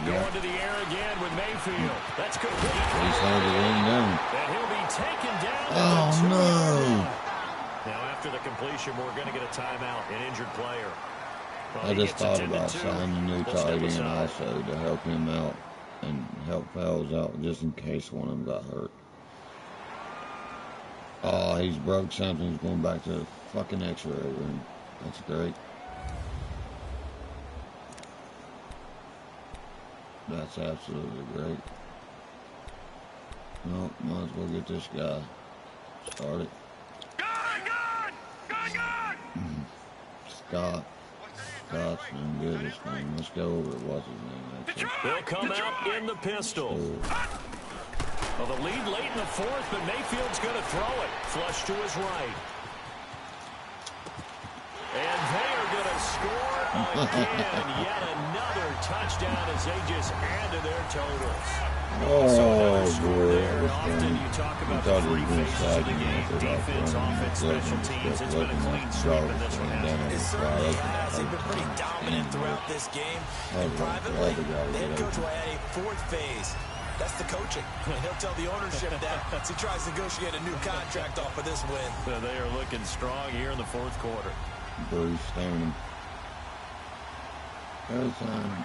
Going to the air again with Mayfield. That's complete. He's hard to let him down. And he'll be taken down. Oh, no. Now, after the completion, we're going to get a timeout, an injured player. Well, I just thought about signing a new tight end also to help him out and help Fells out just in case one of them got hurt. Oh, he's broke something. He's going back to the fucking x-ray room. That's great. That's absolutely great. Well, might as well get this guy started. Scott. Scott's been good this game. Let's go over it. What's his name? They'll come out in the pistol. Well, the lead late in the fourth, but Mayfield's going to throw it. Flush to his right. And they are going to score again. Yet another touchdown as they just add to their totals. Oh, boy. Often you talk about the three phases of the game: defense, offense, special teams. It's been a clean sweep in this one. It certainly has. They've been pretty dominant throughout this game. And privately, the head coach will add a fourth phase. That's the coaching. And he'll tell the ownership that as he tries to negotiate a new contract off of this win. So they are looking strong here in the fourth quarter. Bruce Stone. Every time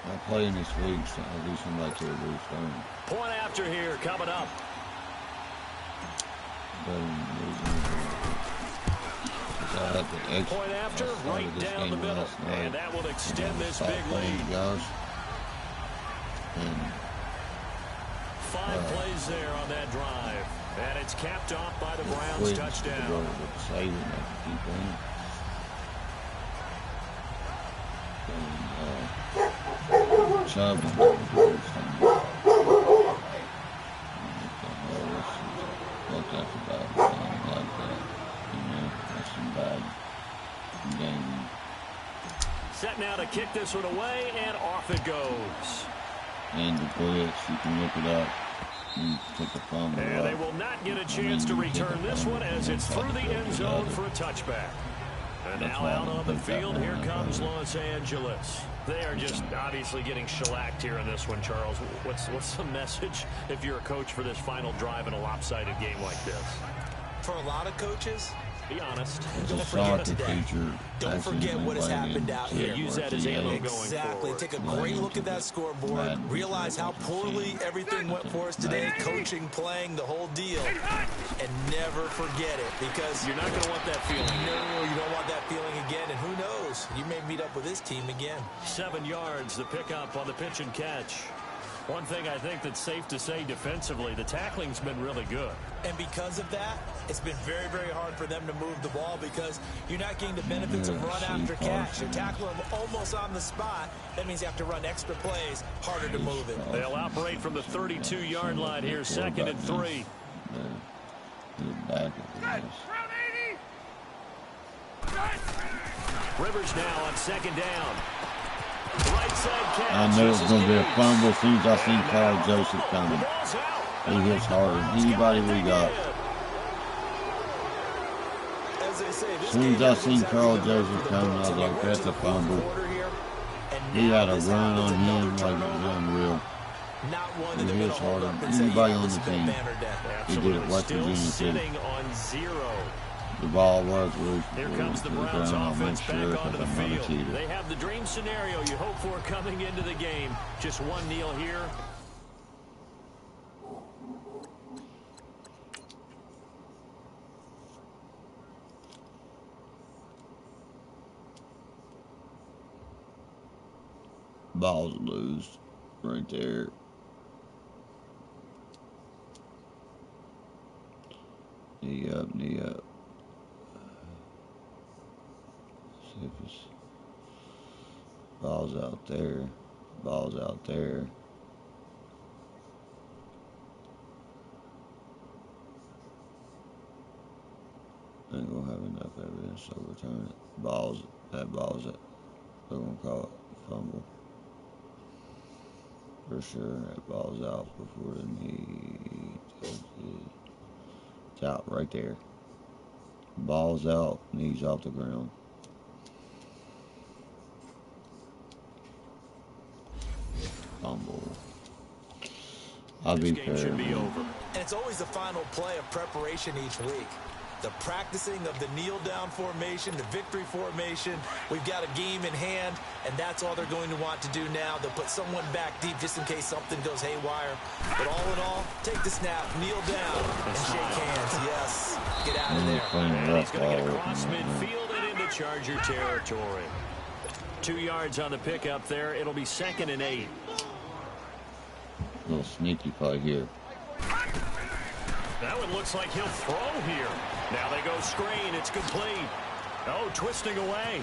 I play in this league, so I'll do something like that, Bruce Stone. Point after here, coming up. Point after, right down the middle. And that will extend this big lead. Guys. And 5 plays there on that drive. And it's capped off by the Browns touchdown. Chubb. What's that about? Like that. You know, that's some bad game. Set now to kick this one away, and off it goes. And the blitz, you can look it up. You take a fumble. And they will not get a chance to return this one as it's through the end zone for a touchback. And now out on the field, here comes Los Angeles. They are just obviously getting shellacked here in this one, Charles. What's the message if you're a coach for this final drive in a lopsided game like this? For a lot of coaches, be honest. Don't forget today. Don't forget what has happened out here. Use that as ammo going Exactly. Take a great look at that scoreboard. Realize how poorly everything went for us today. Coaching, playing, the whole deal. And never forget it, because you're not going to want that feeling. No, you don't want that feeling again. And who knows? You may meet up with this team again. 7 yards, the pickup on the pitch and catch. One thing I think that's safe to say defensively, the tackling's been really good. And because of that, it's been very, very hard for them to move the ball because you're not getting the benefits of run after catch. You're tackling them almost on the spot. That means you have to run extra plays, harder to move it. They'll operate from the 32-yard line here, 2nd and 3. Rivers now on 2nd down. Right side catch. I knew it was going to be a fumble as soon as I seen Carl Joseph coming. He hits harder than anybody we got. As soon as I seen Carl Joseph coming, I was like, that's a fumble. He had a run on him like it was unreal. He hits harder than anybody on the team. He did it West Virginia City. The ball was loose. Here comes the Browns offense back onto the field. They have the dream scenario you hope for coming into the game. Just one kneel here. Ball's loose right there. Knee up, knee up. See if it's ball's out there. Ball's out there. Ain't gonna have enough evidence to return it. That ball's it. They're gonna call it fumble. For sure, that ball's out before the knee. It's out right there. Ball's out, knees off the ground. fumble. I'll be fair. And it's always the final play of preparation each week. The practicing of the kneel-down formation, the victory formation. We've got a game in hand, and that's all they're going to want to do now. They'll put someone back deep just in case something goes haywire. But all in all, take the snap, kneel down, and shake hands. Yes, get out of there. And he's going to get across midfield and into Charger territory. 2 yards on the pickup there. It'll be 2nd and 8. Little sneaky play here. That one looks like he'll throw here. Now they go screen. It's complete. Oh, twisting away.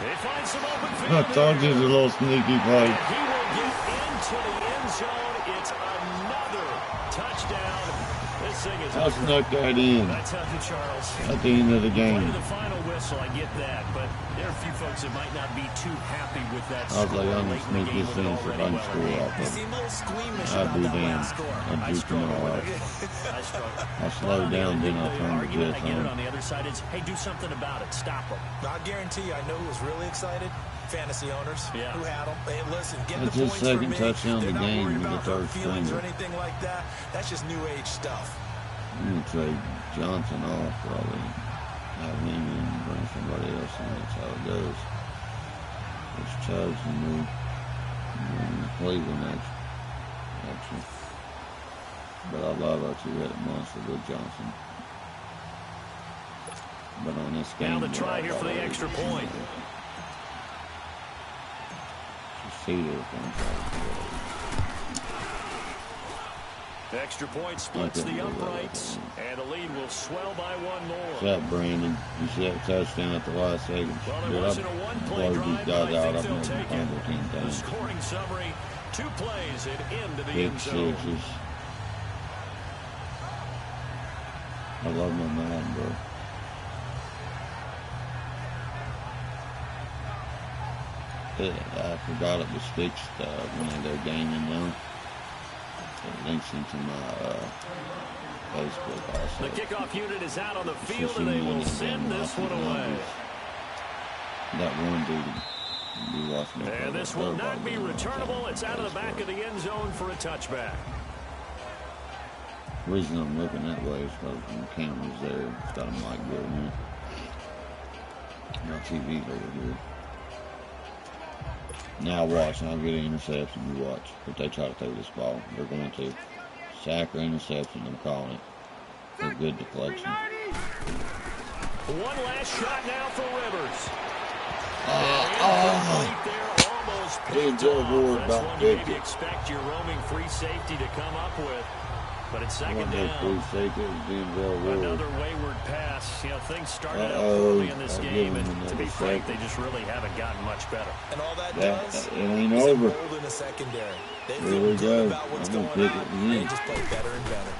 They find some open field. I told you it was a little sneaky play. And he will get into the end zone. It's another touchdown. This thing is I snuck that in. That's how you, Charles. At the end of the game. The final whistle, I get that, but there are a few folks that might not be too happy with that. I was like, I'm going to sneak this in so I can score off of it. I'd be damned. I'd beat them all off. I slowed down, then I turned the jets on. On the other side is, hey, do something about it. Stop them. I guarantee you, I know who was really excited. Fantasy owners who had them. Hey, listen, get that's the his points second for me. touchdown of the game with the third feelings stringer. or anything like that. That's just new age stuff. I'm going to trade Johnson off probably. Have him and bring somebody else in. That's how it goes. It's Chubbs and Cleveland actually. But I love our two-headed monster with Johnson. But on this game, now the try here for the extra point. Extra point splits the uprights, and the lead will swell by one more. What's up, Brandon? You see that touchdown at the last second? Well, there wasn't a one-play drive, but I think they'll take it. The scoring summary, 2 plays and into the end zone. Sixes. I love my Madden, bro. I forgot it was fixed when I go gaming now. It links into my Facebook also. The kickoff unit is out on the field, and they will send this one away. That one dude be watching it. And this will not be returnable. It's out of the back of the end zone for a touchback. The reason I'm looking that way is because the camera's there. It's got a mic going in. My TV's over here. Now watch, and I'll get an interception. You watch. If they try to throw this ball, they're going to. Sack or interception, I'm calling it. A good deflection. One last shot now for Rivers. Dude, Joe Ward That's about one you 50. maybe expect your roaming free safety to come up with. But it's second down. Another wayward pass. You know, things started out early in this game, and to be frank, they just really haven't gotten much better. And all that does it ain't is over. in the secondary. They Here feel we good go. about what's I'm going gonna pick on. it They again. just play better and better.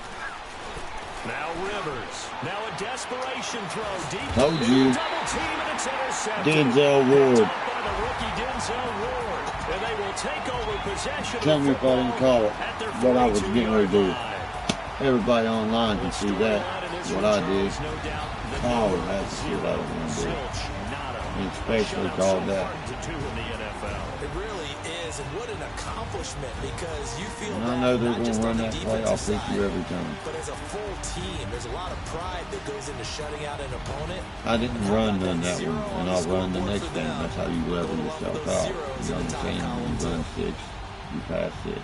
Now Rivers. Now a desperation throw. Deep. Told you. Double team, and it's intercepted. Denzel Ward. By the rookie Denzel Ward. And they will take over possession. Tell me if I didn't call it. What I was getting ready to do. Everybody online can see that. What I did. Oh, that's what I was going to do. And especially called that. It really is, and what an accomplishment, because you feel And I know they're going to run that play. I'll pick you every time. But as a full team, there's a lot of pride that goes into shutting out an opponent. I didn't run none that one, and I'll run the next game. That's how you level yourself out. You know what I'm saying? You run 6, you pass 6.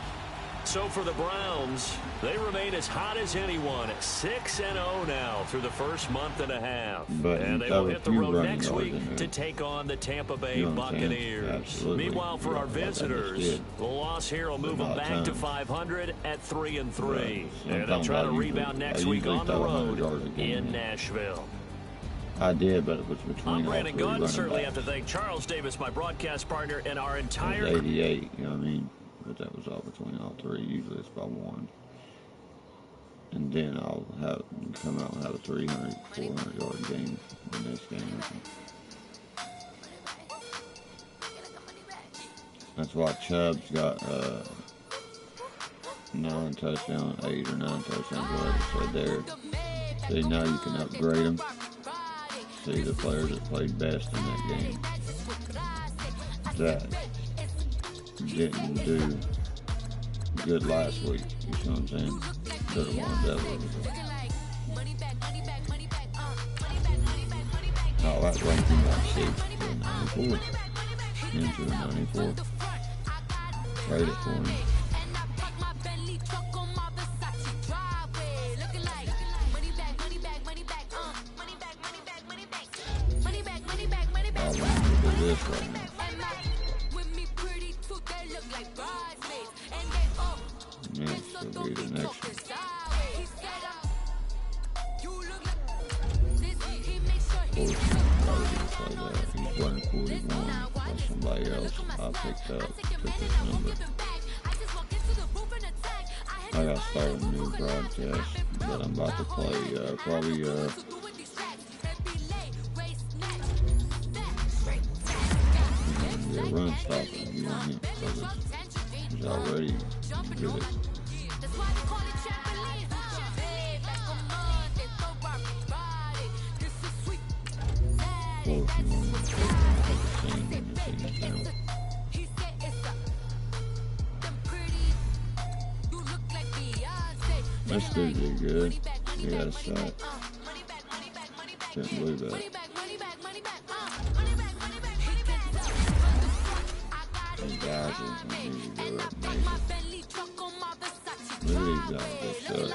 So for the Browns, they remain as hot as anyone at 6-0 now through the first month and a half. And they will hit the road next week to take on the Tampa Bay Buccaneers. Meanwhile, for our visitors, the loss here will move them back to 500 at 3-3. And they'll try to rebound next week on the road in Nashville. I did, but it was between I'm Brandon Gunn. Certainly backs. have to thank Charles Davis, my broadcast partner, and our entire... 88, you know what I mean? But that was all between all three. Usually it's by 1. And then I'll come out and have a 300, 400-yard game the next game. That's why Chubb's got 9 touchdowns, 8 or 9 touchdowns, whatever said there. See, now you can upgrade them. See the players that played best in that game. That didn't do good last week. You know what I'm saying? Could have won that week. Oh, that ranking got shaped to 94. Into 94. Trade it for him. I want to do this right now. This will be the next one. He's running 41 for somebody else. I picked up, took his number. I got started a new broadcast that I'm about to play, probably, the run stopper. You want him, because he's already good. That's pretty good. He had a shot. Can't believe that. These guys are really good. Amazing. Look at these guys. They suck.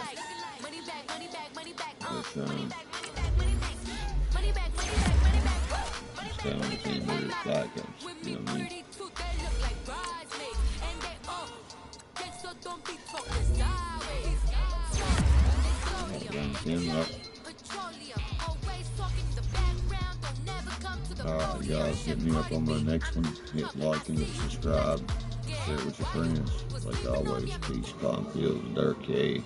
Stay on the team with his black guys. You know what I mean? Him up. Alright guys, hit me up on my next one. Hit like and subscribe. Share it with your friends. Like always, peace, Bonfield, Derkie.